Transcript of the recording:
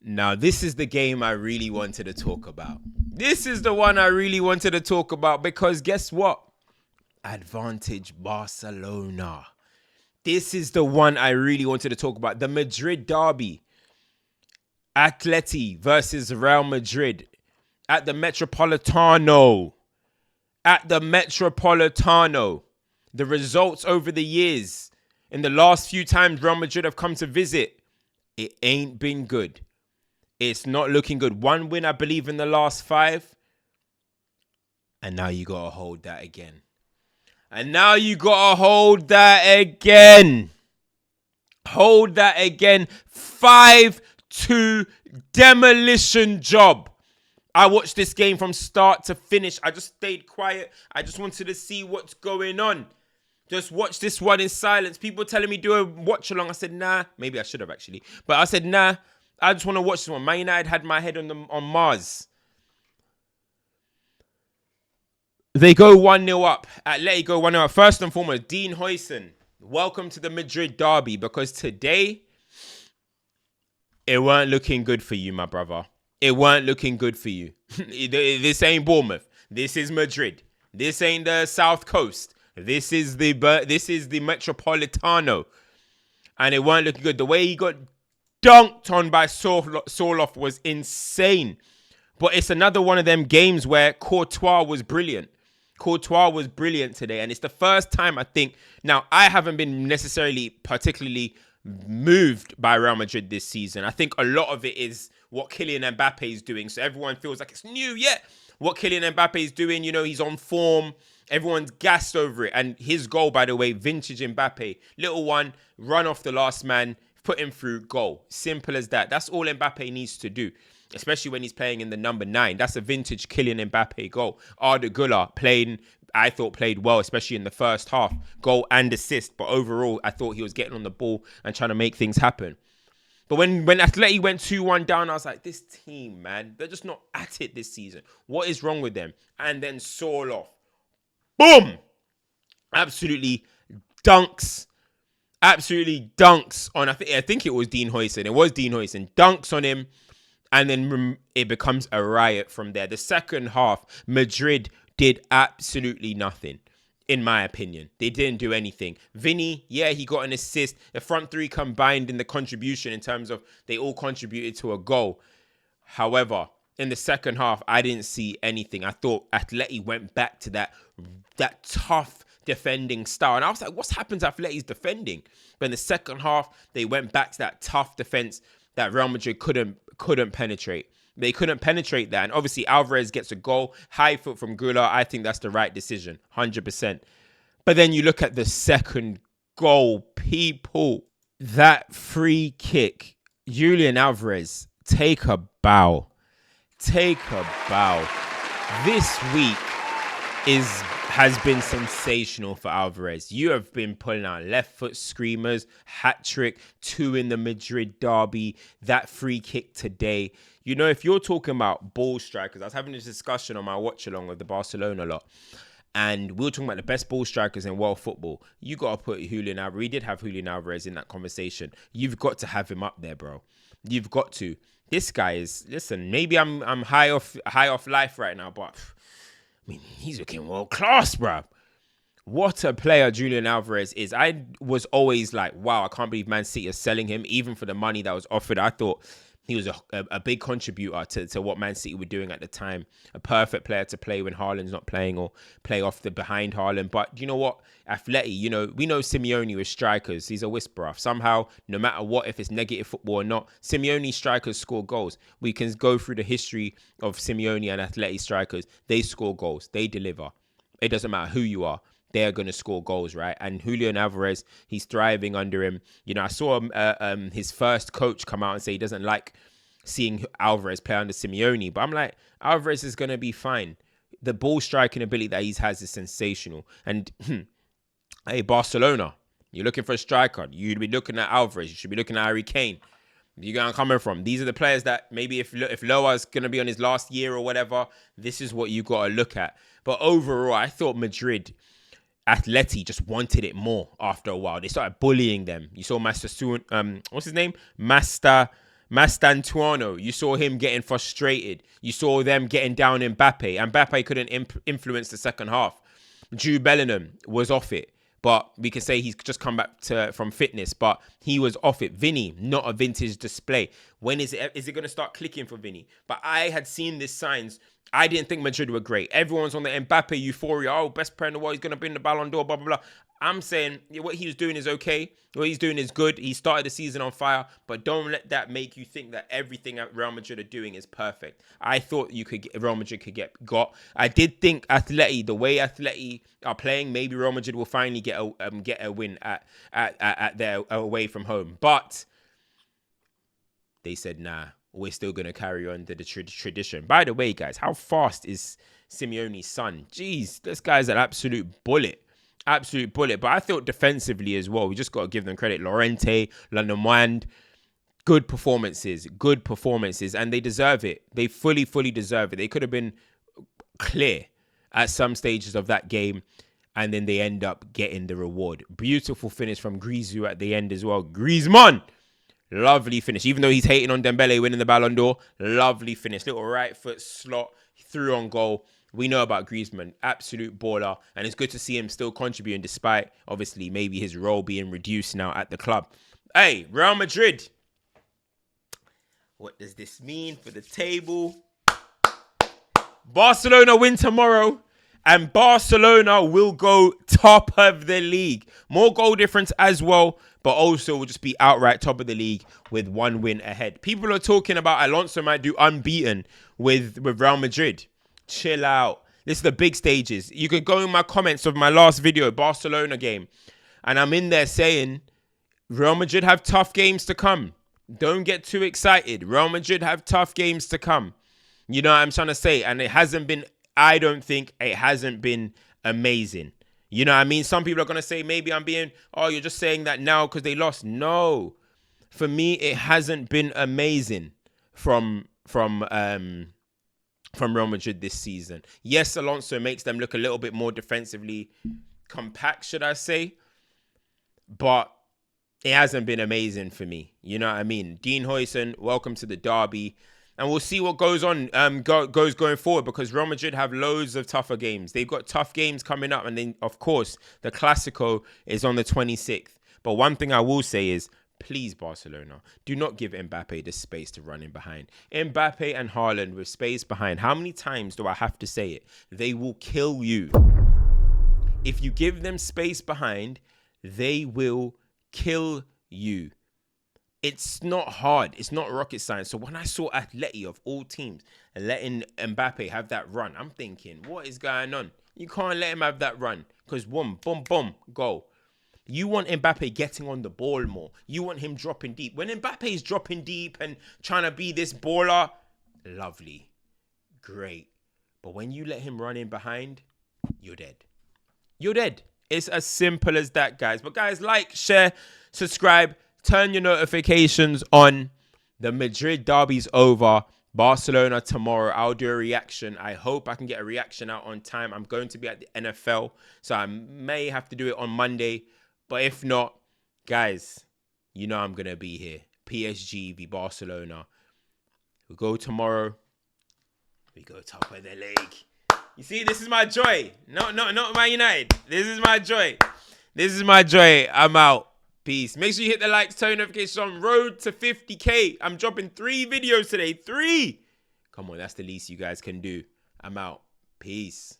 Now, this is the game I really wanted to talk about. This is the one I really wanted to talk about because guess what? Advantage Barcelona. This is the one I really wanted to talk about. The Madrid derby. Atleti versus Real Madrid at the Metropolitano. At the Metropolitano. The results over the years, in the last few times Real Madrid have come to visit, it ain't been good. It's not looking good. One win, I believe, in the last 5. And now you got to hold that again. 5-2 demolition job. I watched this game from start to finish. I just stayed quiet. I just wanted to see what's going on. Just watch this one in silence. People telling me do a watch along. I said, nah. Maybe I should have actually. But I said, nah. I just want to watch this one. Man United had my head on Mars. They go 1-0 up. Atleti go 1-0 up. First and foremost, Dean Huijsen. Welcome to the Madrid derby. Because today, it weren't looking good for you, my brother. It weren't looking good for you. This ain't Bournemouth. This is Madrid. This ain't the South Coast. This is the Metropolitano. And it weren't looking good. The way he got dunked on by Sorloth was insane. But it's another one of them games where Courtois was brilliant. Courtois was brilliant today. And it's the first time I think... Now, I haven't been necessarily particularly moved by Real Madrid this season. I think a lot of it is what Kylian Mbappe is doing. So everyone feels like it's new. Yeah, what Kylian Mbappe is doing, he's on form. Everyone's gassed over it. And his goal, by the way, vintage Mbappe. Little one, run off the last man, put him through, goal. Simple as that. That's all Mbappe needs to do, especially when he's playing in the number 9. That's a vintage Kylian Mbappe goal. Arda Güler I thought played well, especially in the first half. Goal and assist. But overall, I thought he was getting on the ball and trying to make things happen. But when Atleti went 2-1 down, I was like, this team, man, they're just not at it this season. What is wrong with them? And then Sorloth. Boom! Absolutely dunks on, I think it was Dean Huijsen. It was Dean Huijsen. Dunks on him. And then it becomes a riot from there. The second half, Madrid did absolutely nothing, in my opinion. They didn't do anything. Vinny, yeah, he got an assist. The front three combined in the contribution in terms of they all contributed to a goal. However, in the second half, I didn't see anything. I thought Atleti went back to that tough defending style. And I was like, what's happened to Atleti's defending? But in the second half, they went back to that tough defense that Real Madrid couldn't penetrate. They couldn't penetrate that. And obviously, Alvarez gets a goal. High foot from Güler. I think that's the right decision. 100%. But then you look at the second goal. People, that free kick. Julian Alvarez, take a bow. Take a bow. This week has been sensational for Alvarez. You have been pulling out left foot screamers, hat trick, 2 in the Madrid derby, that free kick today. If you're talking about ball strikers, I was having this discussion on my watch along with the Barcelona lot, and we were talking about the best ball strikers in world football. You got to put Julian Alvarez. We did have Julian Alvarez in that conversation. You've got to have him up there, bro. You've got to. This guy is, listen, maybe I'm high off life right now, but he's looking world class, bro. What a player Julian Alvarez is. I was always like, wow, I can't believe Man City are selling him, even for the money that was offered. I thought he was a big contributor to what Man City were doing at the time. A perfect player to play when Haaland's not playing or play off the behind Haaland. But you know what? Atleti, we know Simeone with strikers. He's a whisperer. Somehow, no matter what, if it's negative football or not, Simeone strikers score goals. We can go through the history of Simeone and Atleti strikers. They score goals. They deliver. It doesn't matter who you are. They're going to score goals, right? And Julian Alvarez, he's thriving under him. I saw his first coach come out and say he doesn't like seeing Alvarez play under Simeone. But I'm like, Alvarez is going to be fine. The ball striking ability that he has is sensational. And, hey, Barcelona, you're looking for a striker. You'd be looking at Alvarez. You should be looking at Harry Kane. You're going to come from. These are the players that maybe if Loa's going to be on his last year or whatever, this is what you got to look at. But overall, I thought Atleti just wanted it more after a while. They started bullying them. You saw Master what's his name? Master Mastantuono, you saw him getting frustrated. You saw them getting down Mbappe. Mbappe couldn't influence the second half. Jude Bellingham was off it. But we can say he's just come back from fitness, but he was off it. Vinny, not a vintage display. When is it going to start clicking for Vinny? But I had seen these signs. I didn't think Madrid were great. Everyone's on the Mbappe euphoria. Oh, best player in the world. He's going to bring the Ballon d'Or, blah, blah, blah. I'm saying what he was doing is okay. What he's doing is good. He started the season on fire, but don't let that make you think that everything at Real Madrid are doing is perfect. I thought Real Madrid could get got. I did think Atleti, the way Atleti are playing, maybe Real Madrid will finally get a win at their away from home. But they said, nah, we're still going to carry on the tradition. By the way, guys, how fast is Simeone's son? Jeez, this guy's an absolute bullet. Absolute bullet. But I thought defensively as well, we just got to give them credit. Llorente, Lenormand, good performances, and they deserve it. They fully deserve it. They could have been clear at some stages of that game, and then they end up getting the reward. Beautiful finish from Grisou at the end as well. Griezmann, lovely finish. Even though he's hating on Dembele winning the Ballon d'Or, lovely finish. Little right foot slot, through on goal. We know about Griezmann, absolute baller, and it's good to see him still contributing despite, obviously, maybe his role being reduced now at the club. Hey, Real Madrid. What does this mean for the table? Barcelona win tomorrow, and Barcelona will go top of the league. More goal difference as well, but also will just be outright top of the league with one win ahead. People are talking about Alonso might do unbeaten with Real Madrid. Chill out. This is the big stages. You could go in my comments of my last video, Barcelona game, and I'm in there saying Real Madrid have tough games to come. Don't get too excited. Real Madrid have tough games to come. You know what I'm trying to say? And it hasn't been, I don't think it hasn't been amazing. You know what I mean? Some people are going to say maybe I'm being, oh, you're just saying that now because they lost. No. For me, it hasn't been amazing from Real Madrid this season. Yes, Alonso makes them look a little bit more defensively compact, should I say? But it hasn't been amazing for me. You know what I mean? Dean Huijsen, welcome to the derby. And we'll see what goes on, goes going forward, because Real Madrid have loads of tougher games. They've got tough games coming up. And then, of course, the Clásico is on the 26th. But one thing I will say is, please, Barcelona, do not give Mbappe the space to run in behind. Mbappe and Haaland with space behind. How many times do I have to say it? They will kill you. If you give them space behind, they will kill you. It's not hard. It's not rocket science. So when I saw Atleti of all teams letting Mbappe have that run, I'm thinking, what is going on? You can't let him have that run because boom, boom, boom, goal. You want Mbappe getting on the ball more. You want him dropping deep. When Mbappe is dropping deep and trying to be this baller, lovely, great. But when you let him run in behind, you're dead. You're dead. It's as simple as that, guys. But guys, like, share, subscribe, turn your notifications on. The Madrid derby's over. Barcelona tomorrow. I'll do a reaction. I hope I can get a reaction out on time. I'm going to be at the NFL, so I may have to do it on Monday. But if not, guys, you know I'm going to be here. PSG v Barcelona. We go tomorrow. We go top of the league. You see, this is my joy. No, not Man United. This is my joy. This is my joy. I'm out. Peace. Make sure you hit the likes, turn notifications on. Road to 50K. I'm dropping 3 videos today. 3. Come on, that's the least you guys can do. I'm out. Peace.